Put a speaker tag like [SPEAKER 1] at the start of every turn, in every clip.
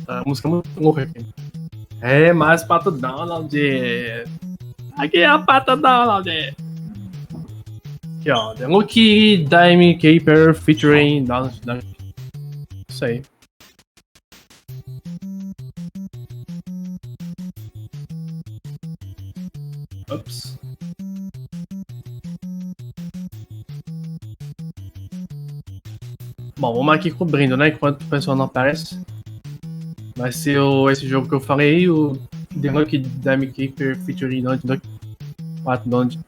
[SPEAKER 1] A música é muito louca aqui. É mais Pato Donald. Aqui é a Pato Donald. Aqui, ó. The Lucky Dime Caper featuring Donald Duck. Isso aí. Ups. Bom, vamos aqui cobrindo, né? Enquanto o pessoal não aparece. Vai ser esse jogo que eu falei, o The Lucky Dime Caper featuring Donald Duck. Pato Donald.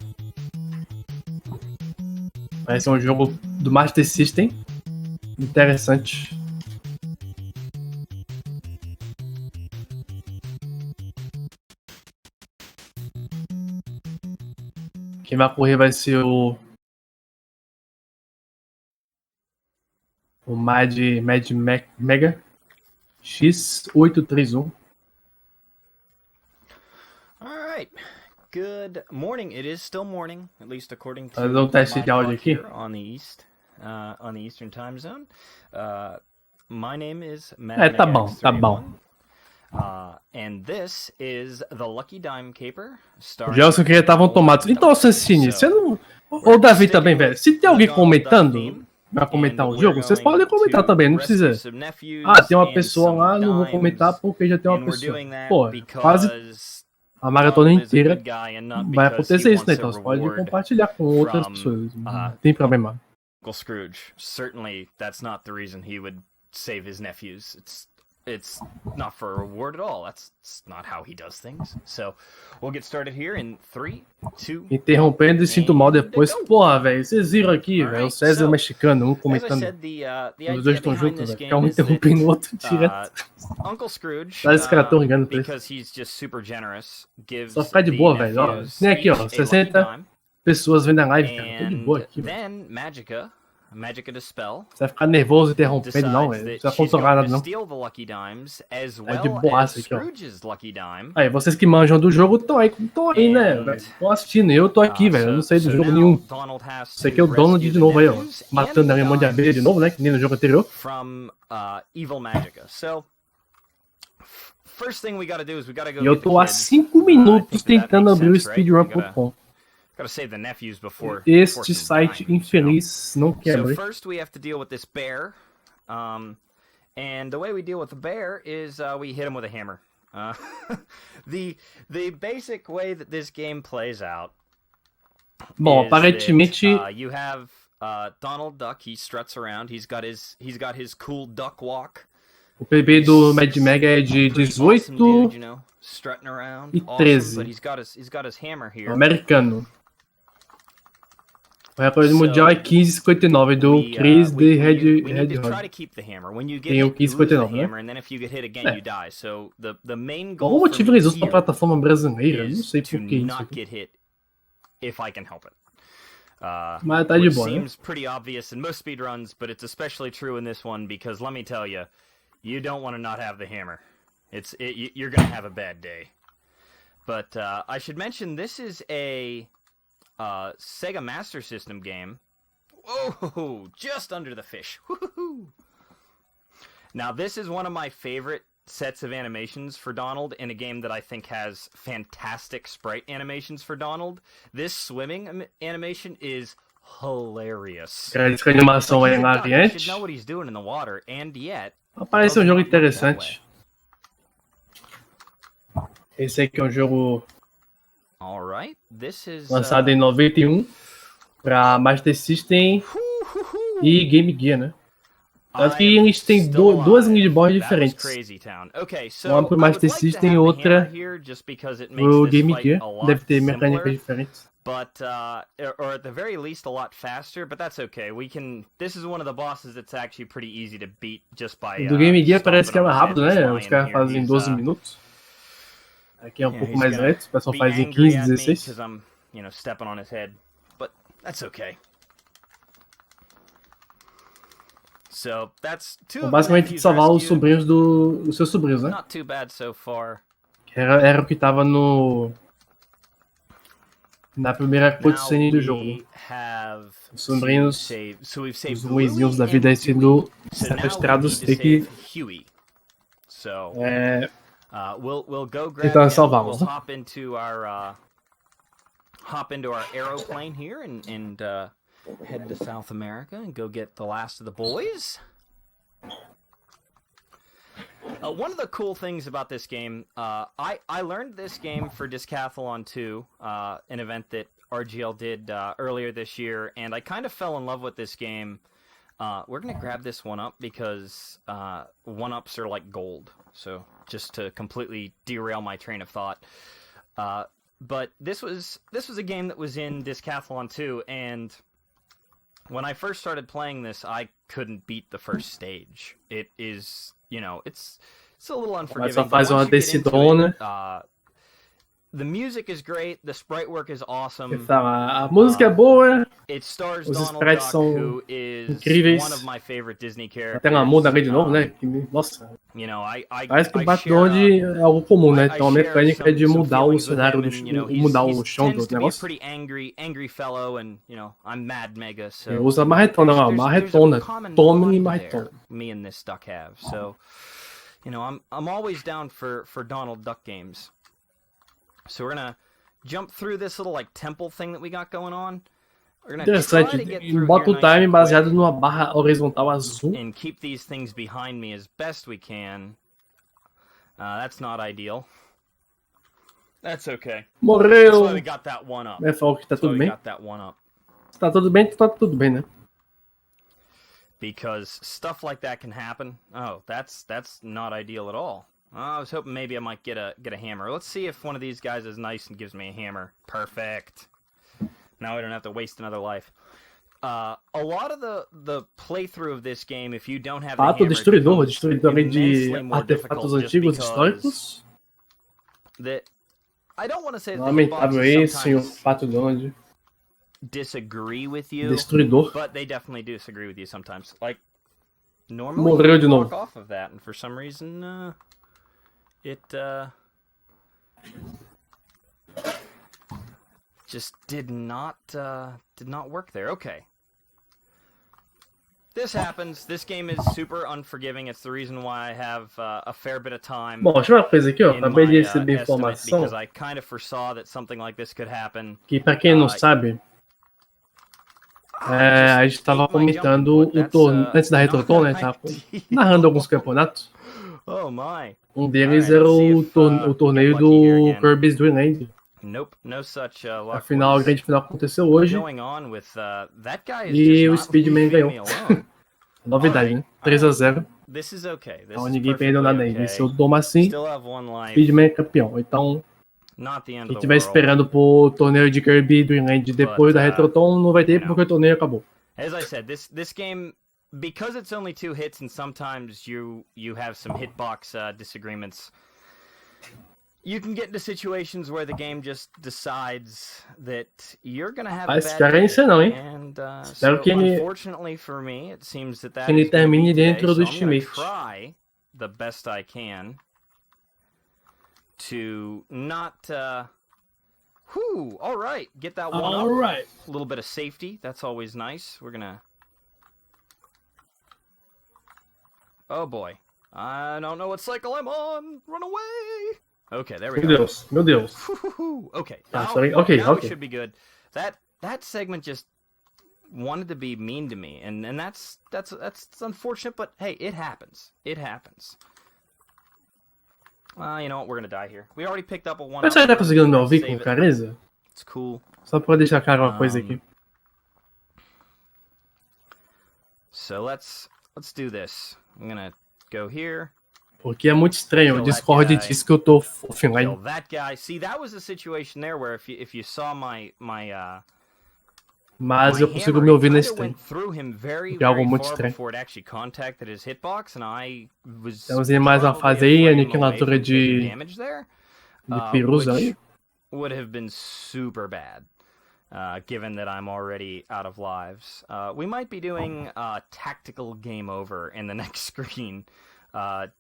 [SPEAKER 1] Vai ser um jogo do Master System. Interessante. Quem vai correr vai ser o MadMagaX381.
[SPEAKER 2] Alright. Good morning. It is still morning, at least according to
[SPEAKER 1] Fazer um teste de áudio aqui.
[SPEAKER 2] here on the Eastern Time Zone. My name is
[SPEAKER 1] Tá bom, tá bom.
[SPEAKER 2] And this is the Lucky Dime Caper.
[SPEAKER 1] O Gelson queria estar automados. Então, Sancini, você não... Ou o Davi também, velho. Se tem alguém comentando, vai comentar o jogo, vocês podem comentar também, não precisa. Ah, tem uma pessoa lá, não vou comentar porque já tem uma pessoa. Pô, quase a maratona inteira vai acontecer isso, né? Então você pode compartilhar com outras pessoas. Não tem problema.
[SPEAKER 2] Uncle Scrooge, certainly that's not the reason he would save his nephews. It's not for a reward at all. That's not how he does things. So, we'll get started here in 3, 2...
[SPEAKER 1] Interrompendo e sinto mal depois. Porra, velho, vocês viram aqui, velho, o César mexicano, um comentando. Os dois estão juntos, velho. Fica um interrompendo o outro direto.
[SPEAKER 2] Uncle Scrooge,
[SPEAKER 1] Mas esse cara tão ligando pra isso. Só ficar de boa, velho. Ó, tem aqui, ó, 60 pessoas vendo a live, cara. Tô de boa aqui, velho.
[SPEAKER 2] Magica Dispel.
[SPEAKER 1] Você vai ficar nervoso interrompendo, não, velho. Não precisa controlar nada, não. É de boaça aqui, ó. Aí, vocês que manjam do jogo estão aí, né, velho? Estão assistindo. Eu tô aqui, velho. Eu não sei do jogo nenhum. Isso aqui é o Donald de novo aí, ó. Matando a minha mão de abelha de novo, né? Que nem no jogo anterior. E eu tô há 5 minutos tentando abrir o speedrun.com. Este site infeliz não quer abrir.
[SPEAKER 2] So first we have to deal with this bear, and the way we deal with the bear is we hit him with a hammer. The basic way that this game plays out.
[SPEAKER 1] Bom, aparentemente
[SPEAKER 2] you have Donald Duck. He struts around. He's got his cool duck walk.
[SPEAKER 1] O PB do MadMaga é de 18 e 13. Americano. O recorde mundial é 15,59 do Chris de Red Hot. Tem o 15,59, né? Algum motivo eles usam pra plataforma brasileira? Não sei por que isso aqui. Mas tá de boa, né?
[SPEAKER 2] Seems pretty obvious in most speedruns, but it's especially true in this one because let me tell you, you don't want to not have the hammer. You're gonna have a bad day. But I should mention this is a Sega Master System game. Whoa, just under the fish. Woo-hoo-hoo. Now, this is one of my favorite sets of animations for Donald in a game that I think has fantastic sprite animations for Donald. This swimming animation is hilarious.
[SPEAKER 1] Essa animação é hilariante. Parece um jogo interessante. Esse aqui é um jogo lançado em 91 para Master System e Game Gear, né? Tanto que eles têm duas linhas de board diferentes. Uma pro Master System e outra pro Game Gear. Deve ter mecânicas diferentes.
[SPEAKER 2] But or at the very least a lot faster, but that's okay. This is one of the bosses that's actually pretty easy to beat just by
[SPEAKER 1] do Game Gear parece que é mais rápido, né? Os caras fazem em 12 minutos. Aqui é um pouco mais lento, o pessoal faz em 15, 16.
[SPEAKER 2] I'm, stepping on his head, but that's okay. So that's
[SPEAKER 1] então, basicamente salvar os sobrinhos os seus sobrinhos, né?
[SPEAKER 2] Not too bad so far.
[SPEAKER 1] Era o que tava na primeira cutscene do jogo. Os sobrinhos, os ruizinhos da vida aí sendo sequestrados, tem que
[SPEAKER 2] So
[SPEAKER 1] É,
[SPEAKER 2] we'll go grab
[SPEAKER 1] então
[SPEAKER 2] him.
[SPEAKER 1] salvamos.
[SPEAKER 2] We'll hop into our aeroplane here and head to South America and go get the last of the boys. One of the cool things about this game, I learned this game for Discathlon 2, an event that RGL did earlier this year, and I kind of fell in love with this game. We're going to grab this 1-up because 1-ups are like gold, so just to completely derail my train of thought. But this was a game that was in Discathlon 2, and when I first started playing this, I couldn't beat the first stage. It is, you know, it's a little unforgiving.
[SPEAKER 1] Só faz
[SPEAKER 2] but
[SPEAKER 1] uma
[SPEAKER 2] once you get into
[SPEAKER 1] decidona.
[SPEAKER 2] the music is great, the sprite work is awesome.
[SPEAKER 1] A música é boa,
[SPEAKER 2] It stars
[SPEAKER 1] os
[SPEAKER 2] Donald
[SPEAKER 1] sprites
[SPEAKER 2] Duck,
[SPEAKER 1] são
[SPEAKER 2] who is
[SPEAKER 1] incríveis.
[SPEAKER 2] one of my favorite Disney characters.
[SPEAKER 1] Até uma muda ali de novo, né? Nossa,
[SPEAKER 2] You know,
[SPEAKER 1] parece que o background é algo comum, né? Então a mecânica é de mudar o cenário, mudar o chão do negócio.
[SPEAKER 2] Pretty angry fellow, and you know, I'm MadMega, so
[SPEAKER 1] Ele usa marretona, ó, marretona. Tome marretona.
[SPEAKER 2] Me and this duck have, so you know, I'm always down for Donald Duck games. So we're gonna jump through this little like temple thing that we got going on. We're gonna try to get through
[SPEAKER 1] Bota o
[SPEAKER 2] here nice
[SPEAKER 1] time
[SPEAKER 2] and
[SPEAKER 1] baseado
[SPEAKER 2] quick
[SPEAKER 1] numa barra horizontal azul.
[SPEAKER 2] and keep these things behind me as best we can. That's not ideal. That's okay.
[SPEAKER 1] Morreu!
[SPEAKER 2] That's why we got that 1-up.
[SPEAKER 1] É, falou que tá
[SPEAKER 2] That's why
[SPEAKER 1] tudo
[SPEAKER 2] we
[SPEAKER 1] bem.
[SPEAKER 2] got that 1-up.
[SPEAKER 1] Se tá tudo bem, tá tudo bem, né?
[SPEAKER 2] Because stuff like that can happen. Oh, that's not ideal at all. I was hoping maybe I might get a hammer. Let's see if one of these guys is nice and gives me a hammer. Perfect. Now I don't have to waste another life. A lot of the playthrough of this game, if you don't have the hammer,
[SPEAKER 1] Destruidor aí de
[SPEAKER 2] immensely more
[SPEAKER 1] artefatos
[SPEAKER 2] difficult just
[SPEAKER 1] antigos
[SPEAKER 2] because
[SPEAKER 1] históricos.
[SPEAKER 2] I don't want to say that the
[SPEAKER 1] Lamentável
[SPEAKER 2] hitboxes
[SPEAKER 1] esse, senhor
[SPEAKER 2] sometimes
[SPEAKER 1] Pato Donald.
[SPEAKER 2] disagree with you,
[SPEAKER 1] Destruidor.
[SPEAKER 2] but they definitely disagree with you sometimes. Like, normally
[SPEAKER 1] Morreu de
[SPEAKER 2] you
[SPEAKER 1] novo.
[SPEAKER 2] walk off of that, and for some reason, it just did not work there. Okay. This happens. This game is super unforgiving. It's the reason why I have a fair bit of time.
[SPEAKER 1] Bom, deixa eu ver uma coisa aqui, ó.
[SPEAKER 2] in
[SPEAKER 1] Acabei de
[SPEAKER 2] my,
[SPEAKER 1] receber
[SPEAKER 2] estimate,
[SPEAKER 1] informação
[SPEAKER 2] because I kind of foresaw that something like this could happen.
[SPEAKER 1] que, pra quem não sabe, a gente tava comentando o torneio antes da Retrothon, né? Tava narrando alguns campeonatos.
[SPEAKER 2] Oh my.
[SPEAKER 1] Deles era o torneio do Kirby's Dream Land.
[SPEAKER 2] Nope, no such luck.
[SPEAKER 1] Afinal, a grande final aconteceu hoje.
[SPEAKER 2] Going on with, that guy is
[SPEAKER 1] E
[SPEAKER 2] just
[SPEAKER 1] o
[SPEAKER 2] not
[SPEAKER 1] Speedman
[SPEAKER 2] leaving
[SPEAKER 1] ganhou.
[SPEAKER 2] me alone.
[SPEAKER 1] Novidade, né? 3-0.
[SPEAKER 2] This is okay. This
[SPEAKER 1] Então
[SPEAKER 2] is
[SPEAKER 1] ninguém perdeu nada
[SPEAKER 2] perfectly
[SPEAKER 1] ainda.
[SPEAKER 2] okay.
[SPEAKER 1] Se eu tomar assim,
[SPEAKER 2] Still have one life.
[SPEAKER 1] Speedman é campeão. Então,
[SPEAKER 2] Not the end
[SPEAKER 1] quem
[SPEAKER 2] of the
[SPEAKER 1] estiver
[SPEAKER 2] world.
[SPEAKER 1] esperando pro torneio de Kirby Dream Land depois da Retrothon, não vai ter porque o torneio acabou.
[SPEAKER 2] As I said, this game, because it's only 2 hits and sometimes you have some hitbox disagreements, you can get into situations where the game just decides that you're gonna have a bad
[SPEAKER 1] Experiência
[SPEAKER 2] day.
[SPEAKER 1] não, hein?
[SPEAKER 2] And
[SPEAKER 1] Espero
[SPEAKER 2] so
[SPEAKER 1] que ele,
[SPEAKER 2] unfortunately for me, it seems that
[SPEAKER 1] que ele
[SPEAKER 2] is gonna be
[SPEAKER 1] termine
[SPEAKER 2] today,
[SPEAKER 1] dentro do
[SPEAKER 2] so I'm gonna
[SPEAKER 1] estimate.
[SPEAKER 2] try the best I can to not all right, get that one up.
[SPEAKER 1] Alright.
[SPEAKER 2] A little bit of safety, that's always nice. We're gonna... Oh boy. I don't know what cycle I'm on. Run away! Okay, there we go.
[SPEAKER 1] Meu Deus.
[SPEAKER 2] Okay.
[SPEAKER 1] Sorry.
[SPEAKER 2] Now
[SPEAKER 1] Okay.
[SPEAKER 2] we should be good. That segment just wanted to be mean to me, and that's unfortunate, but hey, it happens. It happens. You know what? We're gonna die here. We already picked up a 1-up.
[SPEAKER 1] Mas você tá conseguindo me ouvir com clareza?
[SPEAKER 2] It's cool.
[SPEAKER 1] Só pra deixar claro uma coisa aqui.
[SPEAKER 2] So let's do this. I'm gonna go here.
[SPEAKER 1] Porque é muito estranho. O Discord diz que eu tô offline.
[SPEAKER 2] Kill that guy. See, that was a situation there where if you saw my
[SPEAKER 1] Mas eu consigo me ouvir nesse trem. Que é algo muito estranho. Temos em mais uma fase aí, aniquiladora de perus aí.
[SPEAKER 2] Would have been super bad, given that I'm already out of lives. We might be doing tactical game over in the next screen,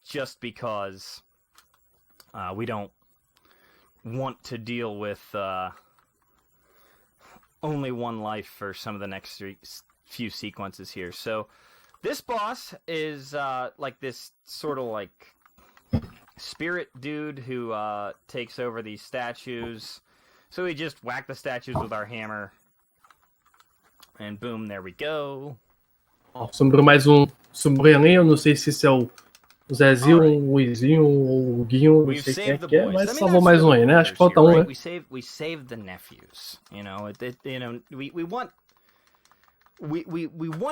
[SPEAKER 2] just because we don't want to deal with only one life for some of the next few sequences here. So this boss is like this sort of like spirit dude who takes over these statues. So we just whack the statues with our hammer. And boom, there we go.
[SPEAKER 1] Ó, sobrou mais sobrou ali, eu não sei se esse é o Zezinho, o Luizinho ou o Guinho, não sei quem é, mas salvou mais um aí, né? Acho que falta um, né?
[SPEAKER 2] We saved the nephews. You know, we want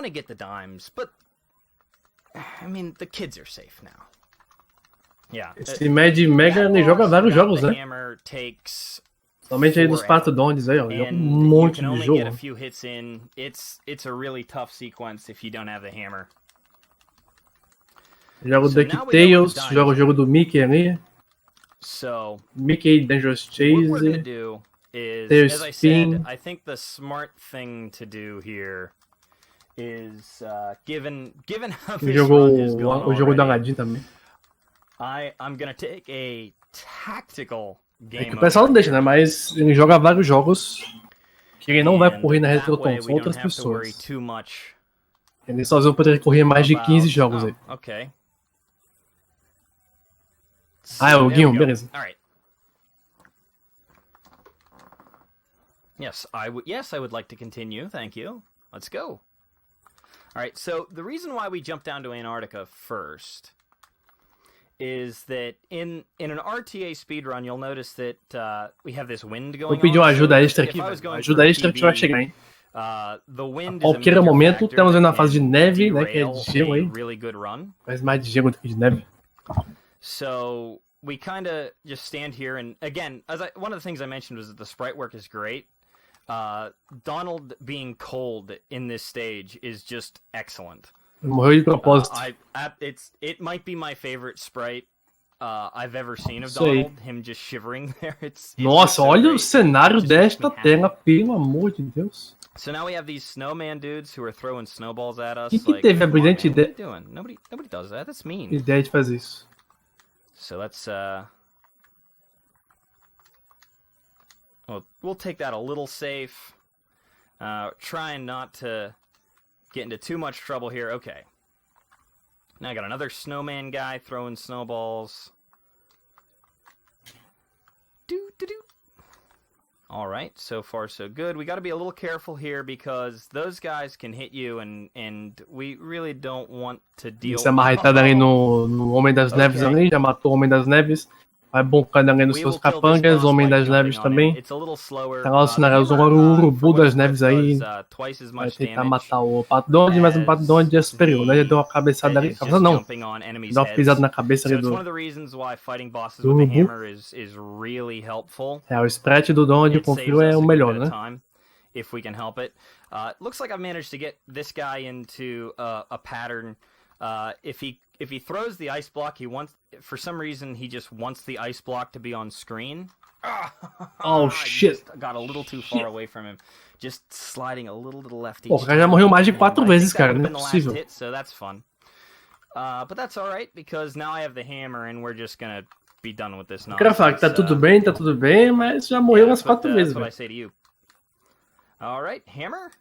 [SPEAKER 2] to get the dimes, but I mean, the kids are safe now. Yeah.
[SPEAKER 1] Esse MadMaga ele joga vários jogos, né? Somente aí dos Portugues aí, ó. Joga monte de jogo.
[SPEAKER 2] It's a really tough sequence if you don't have the hammer.
[SPEAKER 1] Joga o DuckTales, joga o jogo do Mickey ali. Mickey Dangerous Chase.
[SPEAKER 2] What we're gonna do is, as I said, I think the smart thing to do here is, given how this run is going
[SPEAKER 1] o jogo do Aladdin também.
[SPEAKER 2] I'm gonna take a tactical game.
[SPEAKER 1] É que o pessoal não deixa, né? Mas ele joga vários jogos que ele não vai correr na Retrothon, são outras pessoas. Ele sozinho poderia correr mais de 15 jogos aí.
[SPEAKER 2] Ok.
[SPEAKER 1] Ah, é o Guinho, beleza.
[SPEAKER 2] Alright. Yes, I would like to continue, thank you. Let's go. Alright, so the reason why we jumped down to Antarctica first is that in an RTA speedrun, you'll notice that we have this wind going on.
[SPEAKER 1] Vou pedir uma ajuda extra aqui, ajuda extra que vai chegar, hein? A qualquer momento, temos aí na fase de neve, né, que é de gelo aí. Faz mais de gelo do que de neve.
[SPEAKER 2] So we kind of just stand here, and again, one of the things I mentioned was that the sprite work is great. Donald being cold in this stage is just excellent.
[SPEAKER 1] Morreu de propósito.
[SPEAKER 2] It might be my favorite sprite I've ever seen of Donald. Him just shivering there.
[SPEAKER 1] Nossa, olha o cenário desta tela, pelo amor de Deus.
[SPEAKER 2] So now we have these snowman dudes who are throwing snowballs at us.
[SPEAKER 1] Quem teve a brilhante ideia?
[SPEAKER 2] Nobody does that. That's mean.
[SPEAKER 1] Ideia de fazer isso.
[SPEAKER 2] So let's we'll take that a little safe. Trying not to get into too much trouble here. Okay. Now I got another snowman guy throwing snowballs. Alright, so far so good. We gotta be a little careful here because those guys can hit you and we really don't want to deal with...
[SPEAKER 1] Essa marretada ali no Homem das Neves ali, já matou o Homem das Neves. Vai boncando ali nos seus capangas, Homem das Neves também. Tá lá o cenário, agora o Urubu das Neves aí. Vai tentar matar o Pato Donald, mas o Pato Donald é superior, né? Já deu uma cabeçada ali. Cabeçada não. Deu uma pisada na cabeça ali do Urubu. É, o sprite do Donald, confio, é o melhor, né?
[SPEAKER 2] If we can help it. Looks like I've managed to get this guy into a pattern. If he throws the ice block, for some reason he just wants the ice block to be on screen.
[SPEAKER 1] Oh shit!
[SPEAKER 2] Got a little too far away from him. Just sliding a little to the left.
[SPEAKER 1] Pô, o cara já morreu mais de 4 vezes, cara, não é possível.
[SPEAKER 2] So that's fun. But that's all right because now I have the hammer and we're just gonna be done with this nonsense.
[SPEAKER 1] Eu quero falar que tá tudo bem, mas já morreu umas 4 vezes, velho.
[SPEAKER 2] That's what I say to you. All right, hammer.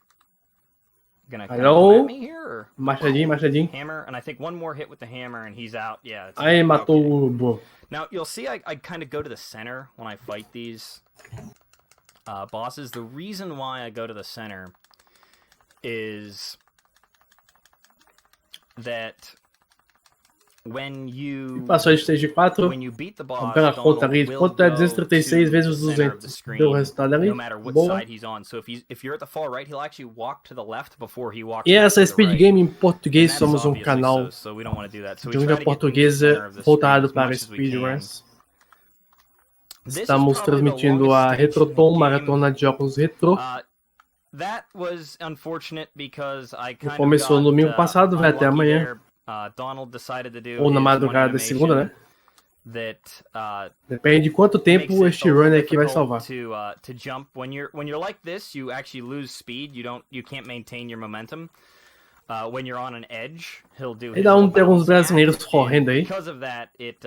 [SPEAKER 1] Hello? Machadinho.
[SPEAKER 2] Hammer, and I think one more hit with the hammer and he's out. Yeah.
[SPEAKER 1] Aí matou o Urubu.
[SPEAKER 2] Now you'll see I kind of go to the center when I fight these bosses. The reason why I go to the center is that when you
[SPEAKER 1] passou de stage 4, pela conta ali, quanto é 236 vezes os 200. Deu o resultado ali. Boa. E essa é Speed Game em português, somos um canal de língua portuguesa voltado para speedruns. Estamos transmitindo a Retrothon, maratona de jogos retrô. Começou no domingo passado, vai até amanhã. Ou na madrugada da segunda, né? Depende de quanto tempo este runner aqui vai salvar.
[SPEAKER 2] When you're like this, you actually lose speed. You can't maintain your momentum. When you're on an edge, he'll do.
[SPEAKER 1] E dá tem alguns brasileiros correndo aí.
[SPEAKER 2] Because of that, it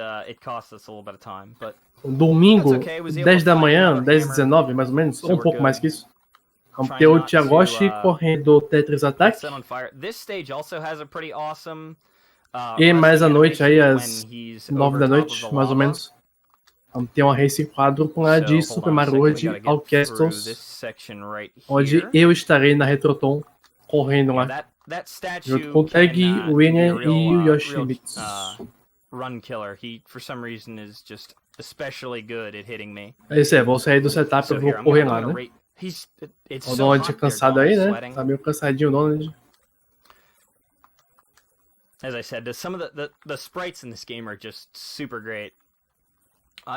[SPEAKER 2] costs us a little bit of time, but
[SPEAKER 1] domingo, 10 da manhã, 10h19, mais ou menos, ou um pouco mais que isso. Vamos ter o Tiagoshi correndo Tetris Attack.
[SPEAKER 2] This stage also has a pretty awesome
[SPEAKER 1] E mais à noite, aí
[SPEAKER 2] animation
[SPEAKER 1] às
[SPEAKER 2] when he's
[SPEAKER 1] 9
[SPEAKER 2] over
[SPEAKER 1] da
[SPEAKER 2] top of
[SPEAKER 1] noite,
[SPEAKER 2] the
[SPEAKER 1] mais ou
[SPEAKER 2] lava.
[SPEAKER 1] menos. Vamos ter uma race quádrupla de
[SPEAKER 2] So, hold
[SPEAKER 1] Super
[SPEAKER 2] on a
[SPEAKER 1] Mario
[SPEAKER 2] second, we
[SPEAKER 1] World
[SPEAKER 2] gotta
[SPEAKER 1] ao
[SPEAKER 2] get through this
[SPEAKER 1] Castles,
[SPEAKER 2] section right
[SPEAKER 1] onde
[SPEAKER 2] here.
[SPEAKER 1] eu estarei na Retrothon correndo
[SPEAKER 2] Yeah,
[SPEAKER 1] lá.
[SPEAKER 2] that
[SPEAKER 1] Junto
[SPEAKER 2] statue
[SPEAKER 1] com o Tag,
[SPEAKER 2] can
[SPEAKER 1] o
[SPEAKER 2] be a
[SPEAKER 1] Winner
[SPEAKER 2] real,
[SPEAKER 1] e o
[SPEAKER 2] real
[SPEAKER 1] Yoshimitsu.
[SPEAKER 2] run killer. He, for some reason, is just especially good at hitting me.
[SPEAKER 1] É isso aí, vou sair do setup e
[SPEAKER 2] So
[SPEAKER 1] vou
[SPEAKER 2] here,
[SPEAKER 1] correr
[SPEAKER 2] I'm
[SPEAKER 1] lá,
[SPEAKER 2] gonna
[SPEAKER 1] né?
[SPEAKER 2] rate. It's
[SPEAKER 1] O
[SPEAKER 2] so
[SPEAKER 1] Donald
[SPEAKER 2] hot there,
[SPEAKER 1] cansado aí,
[SPEAKER 2] Donald's
[SPEAKER 1] né?
[SPEAKER 2] sweating.
[SPEAKER 1] Tá meio cansadinho o Donald.
[SPEAKER 2] As I said, some of the sprites in this game are just super great.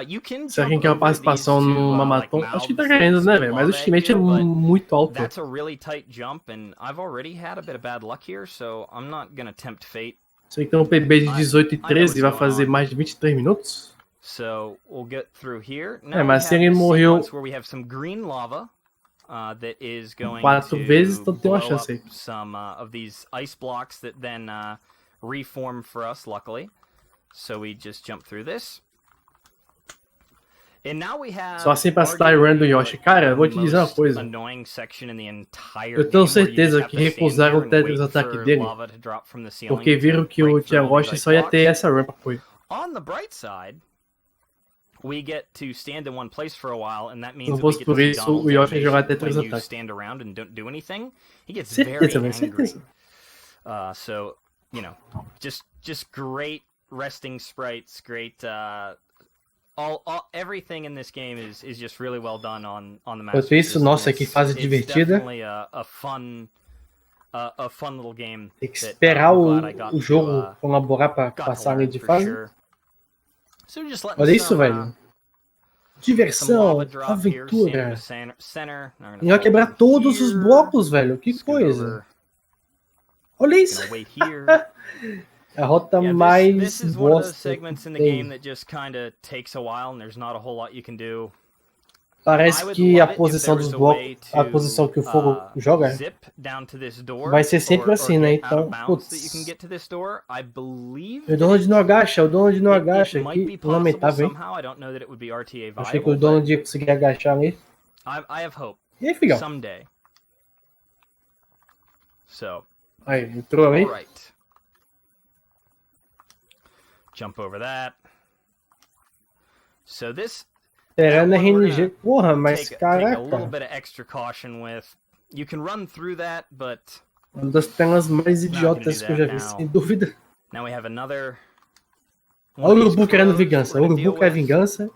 [SPEAKER 2] You can
[SPEAKER 1] Será
[SPEAKER 2] jump
[SPEAKER 1] que quer uma
[SPEAKER 2] over these
[SPEAKER 1] participação
[SPEAKER 2] two
[SPEAKER 1] numa
[SPEAKER 2] like
[SPEAKER 1] maratona? Acho que tá
[SPEAKER 2] mouths
[SPEAKER 1] querendo,
[SPEAKER 2] that
[SPEAKER 1] né,
[SPEAKER 2] spit
[SPEAKER 1] velho? Mas o
[SPEAKER 2] lava at
[SPEAKER 1] estimate é
[SPEAKER 2] you, but
[SPEAKER 1] muito alto.
[SPEAKER 2] that's a really tight jump, and I've already had a bit of bad luck here, so I'm not gonna tempt fate.
[SPEAKER 1] Isso aí tem um PB de 18 e
[SPEAKER 2] I know
[SPEAKER 1] 13
[SPEAKER 2] what's
[SPEAKER 1] vai
[SPEAKER 2] going
[SPEAKER 1] fazer
[SPEAKER 2] on.
[SPEAKER 1] mais de 23 minutos?
[SPEAKER 2] So we'll get through here. Now
[SPEAKER 1] É,
[SPEAKER 2] we
[SPEAKER 1] mas se
[SPEAKER 2] have
[SPEAKER 1] ele
[SPEAKER 2] this
[SPEAKER 1] morreu
[SPEAKER 2] sequence where we have some green lava that is going
[SPEAKER 1] 4 vezes,
[SPEAKER 2] to
[SPEAKER 1] então tem uma
[SPEAKER 2] blow
[SPEAKER 1] chance
[SPEAKER 2] up
[SPEAKER 1] aí.
[SPEAKER 2] some of these ice blocks that then reform for us, luckily. So we just jump through this. And now we have
[SPEAKER 1] Só assim pra citar o run do Yoshi. Cara, eu vou te dizer uma coisa.
[SPEAKER 2] annoying section in the entire
[SPEAKER 1] Eu tenho
[SPEAKER 2] game where you just
[SPEAKER 1] certeza
[SPEAKER 2] have
[SPEAKER 1] que
[SPEAKER 2] to stand
[SPEAKER 1] recusaram
[SPEAKER 2] here
[SPEAKER 1] o
[SPEAKER 2] and
[SPEAKER 1] Tetris
[SPEAKER 2] wait
[SPEAKER 1] ataque
[SPEAKER 2] for
[SPEAKER 1] dele,
[SPEAKER 2] lava to drop from the ceiling
[SPEAKER 1] porque viram
[SPEAKER 2] to
[SPEAKER 1] que o
[SPEAKER 2] break through all these
[SPEAKER 1] Yoshi
[SPEAKER 2] ice
[SPEAKER 1] só ia ter
[SPEAKER 2] blocks.
[SPEAKER 1] essa run pra apoio.
[SPEAKER 2] On the bright side, we get to stand in one place for a while, and that means
[SPEAKER 1] Não
[SPEAKER 2] that we
[SPEAKER 1] fosse
[SPEAKER 2] get
[SPEAKER 1] por
[SPEAKER 2] to see
[SPEAKER 1] isso,
[SPEAKER 2] Donald's
[SPEAKER 1] o Yoshi ia jogar
[SPEAKER 2] animation
[SPEAKER 1] Tetris
[SPEAKER 2] when you
[SPEAKER 1] ataque.
[SPEAKER 2] stand around and don't do anything. He gets very
[SPEAKER 1] Certeza, velho,
[SPEAKER 2] angry.
[SPEAKER 1] certeza.
[SPEAKER 2] So, you know, just great resting sprites, great everything in this game is just really well done on the Master
[SPEAKER 1] Enquanto isso,
[SPEAKER 2] System.
[SPEAKER 1] nossa, que fase
[SPEAKER 2] It's
[SPEAKER 1] divertida.
[SPEAKER 2] definitely a fun little game.
[SPEAKER 1] Tem que
[SPEAKER 2] that,
[SPEAKER 1] esperar
[SPEAKER 2] I'm glad I got
[SPEAKER 1] o jogo
[SPEAKER 2] to,
[SPEAKER 1] colaborar pra
[SPEAKER 2] got to
[SPEAKER 1] passar a
[SPEAKER 2] learn
[SPEAKER 1] linha de
[SPEAKER 2] for
[SPEAKER 1] fase.
[SPEAKER 2] sure. So just letting
[SPEAKER 1] Olha isso,
[SPEAKER 2] some,
[SPEAKER 1] velho.
[SPEAKER 2] some
[SPEAKER 1] Diversão,
[SPEAKER 2] lava drop here, stand in
[SPEAKER 1] aventura.
[SPEAKER 2] the center. Now we're
[SPEAKER 1] E
[SPEAKER 2] gonna
[SPEAKER 1] vai
[SPEAKER 2] fall
[SPEAKER 1] quebrar
[SPEAKER 2] over
[SPEAKER 1] todos os
[SPEAKER 2] here,
[SPEAKER 1] blocos, velho. Que
[SPEAKER 2] scoot
[SPEAKER 1] coisa.
[SPEAKER 2] over,
[SPEAKER 1] Olha isso.
[SPEAKER 2] gonna wait here.
[SPEAKER 1] A rota
[SPEAKER 2] Yeah,
[SPEAKER 1] mais
[SPEAKER 2] this is one of those
[SPEAKER 1] bosta
[SPEAKER 2] segments
[SPEAKER 1] que
[SPEAKER 2] in the
[SPEAKER 1] tem.
[SPEAKER 2] game that just kind of takes a while, and there's not a whole lot you can do.
[SPEAKER 1] Parece que a posição dos blocos, a posição que o fogo joga,
[SPEAKER 2] zip down to this door,
[SPEAKER 1] vai ser sempre assim, né?
[SPEAKER 2] get out of
[SPEAKER 1] Então,
[SPEAKER 2] bounds that you
[SPEAKER 1] putz.
[SPEAKER 2] can get to this door. I believe
[SPEAKER 1] O Donald não agacha, o Donald não
[SPEAKER 2] it
[SPEAKER 1] agacha.
[SPEAKER 2] might be
[SPEAKER 1] Que
[SPEAKER 2] possible
[SPEAKER 1] lamentável, hein?
[SPEAKER 2] somehow. I don't know that it would be RTA
[SPEAKER 1] Achei que
[SPEAKER 2] viable,
[SPEAKER 1] o Donald ia conseguir agachar ali.
[SPEAKER 2] I have hope
[SPEAKER 1] E aí, filhão?
[SPEAKER 2] someday. So,
[SPEAKER 1] Aí, entrou ali.
[SPEAKER 2] all right. Jump over that. So this
[SPEAKER 1] Esperando a
[SPEAKER 2] that one we're
[SPEAKER 1] RNG. Porra, mas
[SPEAKER 2] take a little
[SPEAKER 1] caraca.
[SPEAKER 2] bit of extra caution with. You can run through that, but
[SPEAKER 1] Uma das telas mais
[SPEAKER 2] Not gonna
[SPEAKER 1] idiotas
[SPEAKER 2] do
[SPEAKER 1] que eu já
[SPEAKER 2] that
[SPEAKER 1] vi,
[SPEAKER 2] now.
[SPEAKER 1] sem dúvida.
[SPEAKER 2] now we have another.
[SPEAKER 1] Olha o
[SPEAKER 2] these
[SPEAKER 1] Urubu querendo
[SPEAKER 2] crows
[SPEAKER 1] vingança.
[SPEAKER 2] we're
[SPEAKER 1] O
[SPEAKER 2] gonna
[SPEAKER 1] Urubu
[SPEAKER 2] deal
[SPEAKER 1] quer
[SPEAKER 2] with.
[SPEAKER 1] vingança.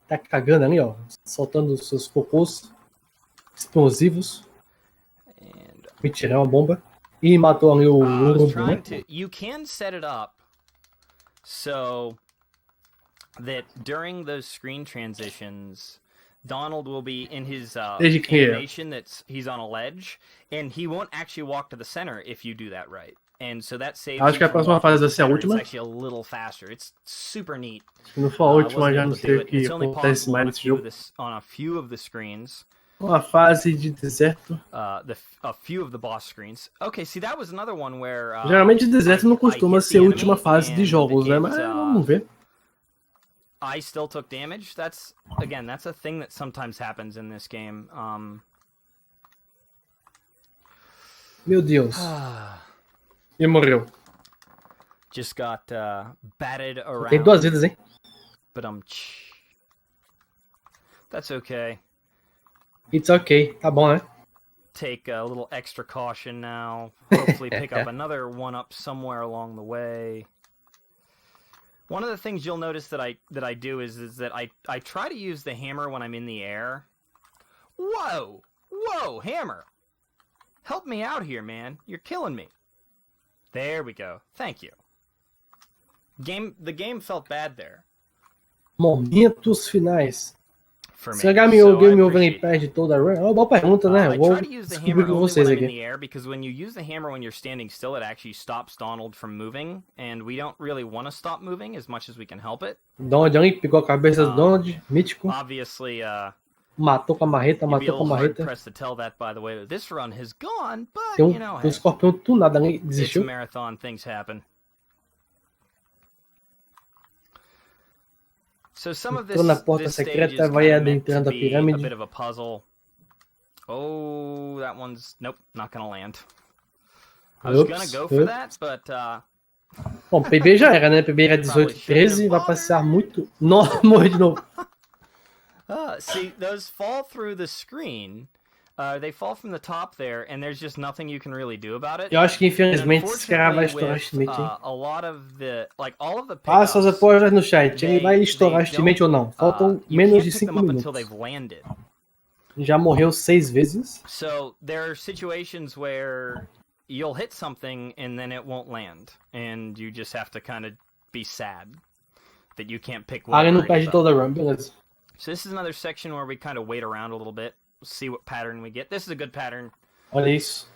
[SPEAKER 1] Tá cagando ali, ó. Soltando os seus cocôs explosivos.
[SPEAKER 2] And
[SPEAKER 1] Me tirar uma bomba. E matou ali o
[SPEAKER 2] I was
[SPEAKER 1] Urubu, né?
[SPEAKER 2] trying to. You can set it up so that during those screen transitions, Donald will be in his animation he's on a ledge, and he won't actually walk to the center if you do that right. And so that saves
[SPEAKER 1] Acho
[SPEAKER 2] you
[SPEAKER 1] que a
[SPEAKER 2] from
[SPEAKER 1] próxima
[SPEAKER 2] walking
[SPEAKER 1] fase
[SPEAKER 2] to
[SPEAKER 1] vai
[SPEAKER 2] the
[SPEAKER 1] ser a
[SPEAKER 2] center.
[SPEAKER 1] última.
[SPEAKER 2] It's actually a little faster. It's super neat.
[SPEAKER 1] Se não for a
[SPEAKER 2] I
[SPEAKER 1] última,
[SPEAKER 2] wasn't
[SPEAKER 1] já
[SPEAKER 2] able
[SPEAKER 1] não
[SPEAKER 2] to
[SPEAKER 1] sei
[SPEAKER 2] do
[SPEAKER 1] o
[SPEAKER 2] it.
[SPEAKER 1] que
[SPEAKER 2] It's only
[SPEAKER 1] acontece
[SPEAKER 2] possible
[SPEAKER 1] mais nesse jogo.
[SPEAKER 2] on a few of the screens.
[SPEAKER 1] Uma fase de deserto.
[SPEAKER 2] A few of the boss screens. Okay, see that was another one where
[SPEAKER 1] Geralmente deserto não costuma
[SPEAKER 2] hit the
[SPEAKER 1] ser a última
[SPEAKER 2] enemy
[SPEAKER 1] fase de
[SPEAKER 2] and
[SPEAKER 1] jogos, né?
[SPEAKER 2] it,
[SPEAKER 1] Mas vamos ver.
[SPEAKER 2] I still took damage. That's a thing that sometimes happens in this game.
[SPEAKER 1] Meu Deus. E morreu.
[SPEAKER 2] Just got batted around.
[SPEAKER 1] Tem 2 vidas, hein?
[SPEAKER 2] But that's okay.
[SPEAKER 1] It's okay. Tá bom, né?
[SPEAKER 2] Take a little extra caution now. Hopefully pick up another one up somewhere along the way. One of the things you'll notice that I do is that I try to use the hammer when I'm in the air. Whoa! Whoa, hammer! Help me out here, man. You're killing me. There we go. Thank you. The game felt bad there.
[SPEAKER 1] Momentos finais.
[SPEAKER 2] For me.
[SPEAKER 1] Se jogar
[SPEAKER 2] So I
[SPEAKER 1] Game Over
[SPEAKER 2] appreciate
[SPEAKER 1] perde toda a run? É uma boa pergunta, né?
[SPEAKER 2] I
[SPEAKER 1] Vou
[SPEAKER 2] try to use the
[SPEAKER 1] descobrir
[SPEAKER 2] hammer
[SPEAKER 1] com
[SPEAKER 2] only
[SPEAKER 1] vocês
[SPEAKER 2] when I'm in
[SPEAKER 1] aqui.
[SPEAKER 2] the air, because when you use the hammer when you're standing still, it actually stops Donald from moving, and we don't really want to stop moving as much as we can help it.
[SPEAKER 1] Donald ali pegou a cabeça do Donald, mítico.
[SPEAKER 2] Obviously,
[SPEAKER 1] Matou com a marreta,
[SPEAKER 2] you'd be a
[SPEAKER 1] matou com
[SPEAKER 2] little
[SPEAKER 1] a
[SPEAKER 2] hard
[SPEAKER 1] marreta.
[SPEAKER 2] pressed to tell that, by the way, that this run has gone, but,
[SPEAKER 1] Tem
[SPEAKER 2] you know,
[SPEAKER 1] um
[SPEAKER 2] hey,
[SPEAKER 1] escorpião tunado ali,
[SPEAKER 2] it's a
[SPEAKER 1] desistiu.
[SPEAKER 2] marathon, things happen. So some of this,
[SPEAKER 1] Entrou na porta
[SPEAKER 2] this stage
[SPEAKER 1] secreta,
[SPEAKER 2] is
[SPEAKER 1] vai
[SPEAKER 2] kind of meant to
[SPEAKER 1] adentrando a
[SPEAKER 2] be a
[SPEAKER 1] pirâmide.
[SPEAKER 2] bit of a puzzle. Oh, that one's... Nope, not gonna land. I was gonna go for that, but
[SPEAKER 1] Bom, PB já era, né? PB era 18 e 13, vai passear muito... Nossa, morri de novo.
[SPEAKER 2] See, those fall through the screen. They fall from the top there, and there's just nothing you can really do about it.
[SPEAKER 1] Eu acho que infelizmente esse cara vai estourar o estimate, hein?
[SPEAKER 2] A lot of the, like all of the
[SPEAKER 1] Ah, suas apostas no chat. Ele vai estourar o estimate ou não? Faltam menos de 5 minutos. Já morreu 6 vezes.
[SPEAKER 2] So there are situations where you'll hit something and then it won't land, and you just have to kind of be sad that you can't pick one.
[SPEAKER 1] Ah, ele não perde toda a run, beleza.
[SPEAKER 2] So this is another section where we kind of wait around a little bit, see what pattern we get. This is a good pattern.
[SPEAKER 1] Olha isso.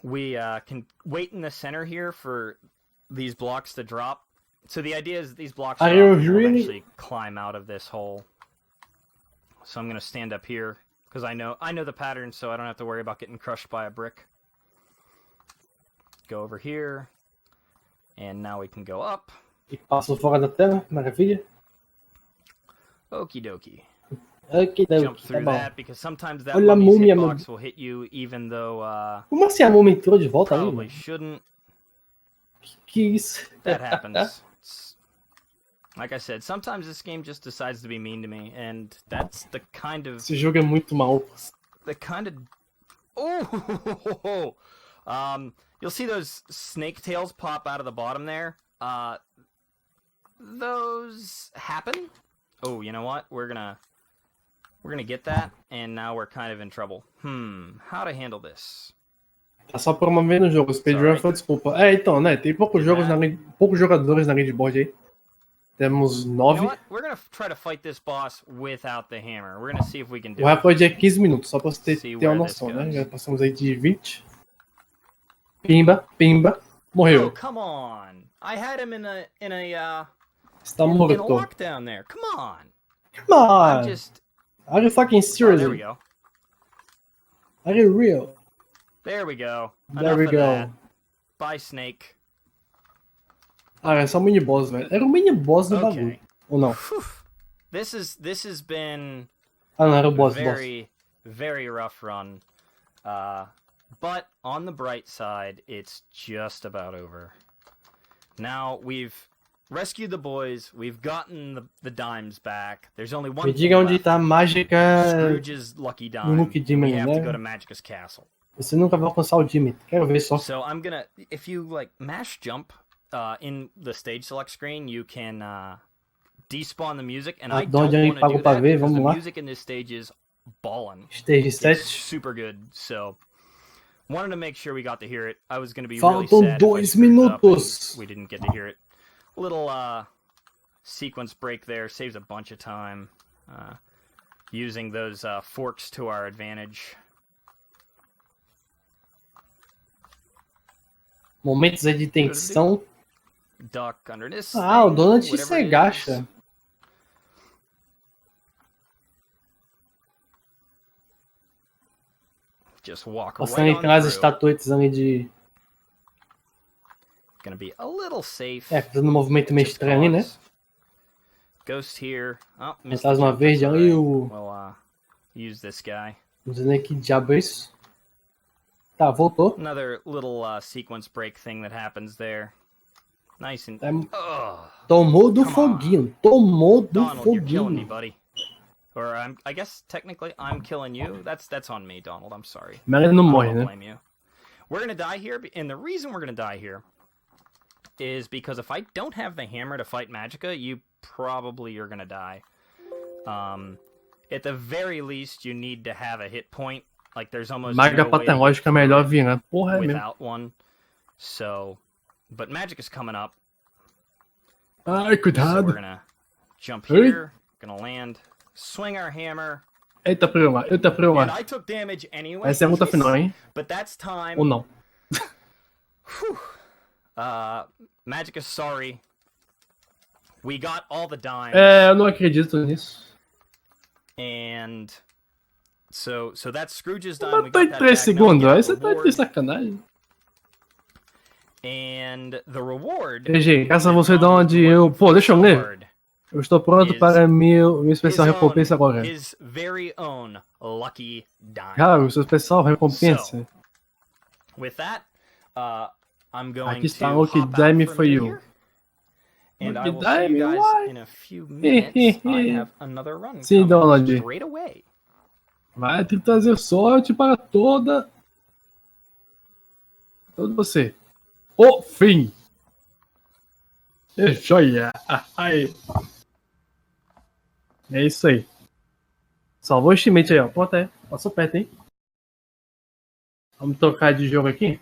[SPEAKER 2] We can wait in the center here for these blocks to drop. So the idea is these blocks will eventually climb out of this hole. So I'm going to stand up here because I know the pattern, so I don't have to worry about getting crushed by a brick. Go over here, and now we can go up.
[SPEAKER 1] E passo fora da tela, maravilha.
[SPEAKER 2] Okie dokie.
[SPEAKER 1] Ok,
[SPEAKER 2] Jump through
[SPEAKER 1] tá bom.
[SPEAKER 2] that because sometimes that
[SPEAKER 1] Olha a
[SPEAKER 2] mummy's
[SPEAKER 1] múmia,
[SPEAKER 2] hitbox will hit you even though
[SPEAKER 1] Como assim a múmia entrou de volta ali?
[SPEAKER 2] probably shouldn't.
[SPEAKER 1] Que isso?
[SPEAKER 2] That happens. Like I said, sometimes this game just decides to be mean to me, and that's the kind of...
[SPEAKER 1] Esse jogo é muito mal.
[SPEAKER 2] The kind of... Oh! You'll see those snake tails pop out of the bottom there. Those happen. Oh, you know what? We're gonna get that, and now we're kind of in trouble. How to handle this?
[SPEAKER 1] Tá só promovendo o jogo, speedrun foi desculpa. É, então, né? Tem poucos jogadores na leaderboard aí. Temos 9.
[SPEAKER 2] You know what? We're gonna try to fight this boss without the hammer. We're gonna see if we can do
[SPEAKER 1] O
[SPEAKER 2] it.
[SPEAKER 1] recorde é 15 minutos, só pra você ter uma noção, né? Já passamos aí de 20. Pimba, pimba. Morreu.
[SPEAKER 2] Oh, come on. I had him in a
[SPEAKER 1] Está morto.
[SPEAKER 2] in a lockdown there. Come on.
[SPEAKER 1] Come on.
[SPEAKER 2] I'm just...
[SPEAKER 1] Are you fucking serious?
[SPEAKER 2] Oh, there we go.
[SPEAKER 1] Are you real?
[SPEAKER 2] There we go.
[SPEAKER 1] There
[SPEAKER 2] Enough
[SPEAKER 1] we
[SPEAKER 2] of
[SPEAKER 1] go.
[SPEAKER 2] that. Bye, snake.
[SPEAKER 1] Ah, é só um mini boss, velho. Era um mini boss do bagulho.
[SPEAKER 2] Okay.
[SPEAKER 1] Ou não?
[SPEAKER 2] This has been
[SPEAKER 1] Ah, não, era o boss.
[SPEAKER 2] very rough run. But on the bright side, it's just about over. Now we've rescued the boys. We've gotten the dimes back. There's only one
[SPEAKER 1] Me
[SPEAKER 2] thing
[SPEAKER 1] diga onde
[SPEAKER 2] left.
[SPEAKER 1] tá a mágica.
[SPEAKER 2] Scrooge's lucky dime.
[SPEAKER 1] Lucky Dime,
[SPEAKER 2] We have
[SPEAKER 1] né?
[SPEAKER 2] to go to Magic's castle.
[SPEAKER 1] Você nunca vai alcançar o Jimmy. Quero ver só.
[SPEAKER 2] So I'm gonna, if you like mash jump in the stage select screen, you can despawn the music, and I don't want to do that because the music in this stage is ballin'.
[SPEAKER 1] Stage 7.
[SPEAKER 2] It's super good, so wanted to make sure we got to hear it. I was gonna be really sad
[SPEAKER 1] Faltam 2 minutos.
[SPEAKER 2] we didn't get to hear it. A little sequence break there saves a bunch of time. Using those forks to our advantage.
[SPEAKER 1] Momentos aí de tensão.
[SPEAKER 2] Duck under this
[SPEAKER 1] Ah, o
[SPEAKER 2] thing,
[SPEAKER 1] Donald
[SPEAKER 2] whatever
[SPEAKER 1] se
[SPEAKER 2] it is.
[SPEAKER 1] agacha.
[SPEAKER 2] Just walk
[SPEAKER 1] Passando
[SPEAKER 2] right
[SPEAKER 1] aí
[SPEAKER 2] on
[SPEAKER 1] pelas
[SPEAKER 2] through.
[SPEAKER 1] estatuetas ali de...
[SPEAKER 2] Gonna be a little safe.
[SPEAKER 1] É, fazendo um movimento meio
[SPEAKER 2] Just
[SPEAKER 1] estranho ali, né?
[SPEAKER 2] pause. Ghost here. Oh, missed
[SPEAKER 1] Fantasma
[SPEAKER 2] the jump,
[SPEAKER 1] verde
[SPEAKER 2] that's
[SPEAKER 1] ali,
[SPEAKER 2] alright.
[SPEAKER 1] o...
[SPEAKER 2] We'll use this guy.
[SPEAKER 1] Não sei nem que diabo é isso. Tá, voltou.
[SPEAKER 2] Another little sequence break thing that happens there. Nice and...
[SPEAKER 1] É...
[SPEAKER 2] Ugh.
[SPEAKER 1] Tomou do
[SPEAKER 2] Come
[SPEAKER 1] foguinho. Tomou do
[SPEAKER 2] Donald, you're killing me,
[SPEAKER 1] foguinho.
[SPEAKER 2] buddy. Or I guess technically I'm killing you. That's on me, Donald. I'm sorry.
[SPEAKER 1] Mas ele não
[SPEAKER 2] I
[SPEAKER 1] morre,
[SPEAKER 2] don't
[SPEAKER 1] né?
[SPEAKER 2] blame you. We're gonna die here, and the reason we're gonna die here is because if I don't have the hammer to fight Magicka, you probably are gonna die. At the very least, you need to have a hit point. Like there's almost
[SPEAKER 1] Maga
[SPEAKER 2] no way to
[SPEAKER 1] patológica é melhor vir, né? Porra, é mesmo.
[SPEAKER 2] without one. So, but Magic is coming up.
[SPEAKER 1] Ai,
[SPEAKER 2] So
[SPEAKER 1] cuidado.
[SPEAKER 2] we're gonna jump here, gonna land, swing our hammer.
[SPEAKER 1] Eita, prima. Eita,
[SPEAKER 2] And
[SPEAKER 1] prima.
[SPEAKER 2] I took damage anyway.
[SPEAKER 1] Essa é a luta final, hein?
[SPEAKER 2] But that's time.
[SPEAKER 1] Ou não?
[SPEAKER 2] Magic is sorry. We got all the dimes.
[SPEAKER 1] É, eu não acredito nisso.
[SPEAKER 2] And so that's Scrooge's dime. We
[SPEAKER 1] Matou em
[SPEAKER 2] got that
[SPEAKER 1] 3
[SPEAKER 2] back. Now we
[SPEAKER 1] segundos.
[SPEAKER 2] get
[SPEAKER 1] Aí
[SPEAKER 2] a
[SPEAKER 1] você tá
[SPEAKER 2] reward.
[SPEAKER 1] de sacanagem.
[SPEAKER 2] And the reward.
[SPEAKER 1] GG, caça você de onde eu... Pô, deixa eu ler. Eu estou pronto para meu especial recompensa agora.
[SPEAKER 2] His very own lucky dime.
[SPEAKER 1] Cara, o seu especial recompensa.
[SPEAKER 2] With that, I'm going
[SPEAKER 1] Aqui está,
[SPEAKER 2] to
[SPEAKER 1] Lucky
[SPEAKER 2] hop out
[SPEAKER 1] Dime
[SPEAKER 2] from
[SPEAKER 1] for you.
[SPEAKER 2] here, and I
[SPEAKER 1] Lucky
[SPEAKER 2] will see you
[SPEAKER 1] Dime,
[SPEAKER 2] guys
[SPEAKER 1] why?
[SPEAKER 2] in a few minutes. I have another run
[SPEAKER 1] Sim,
[SPEAKER 2] coming
[SPEAKER 1] Donald.
[SPEAKER 2] straight away.
[SPEAKER 1] Vai te trazer sorte para todo você. O fim. É joia. Aí. É isso aí. Salvou o estimate aí, ó. Pô, até. Passou perto, hein? Vamos trocar de jogo aqui.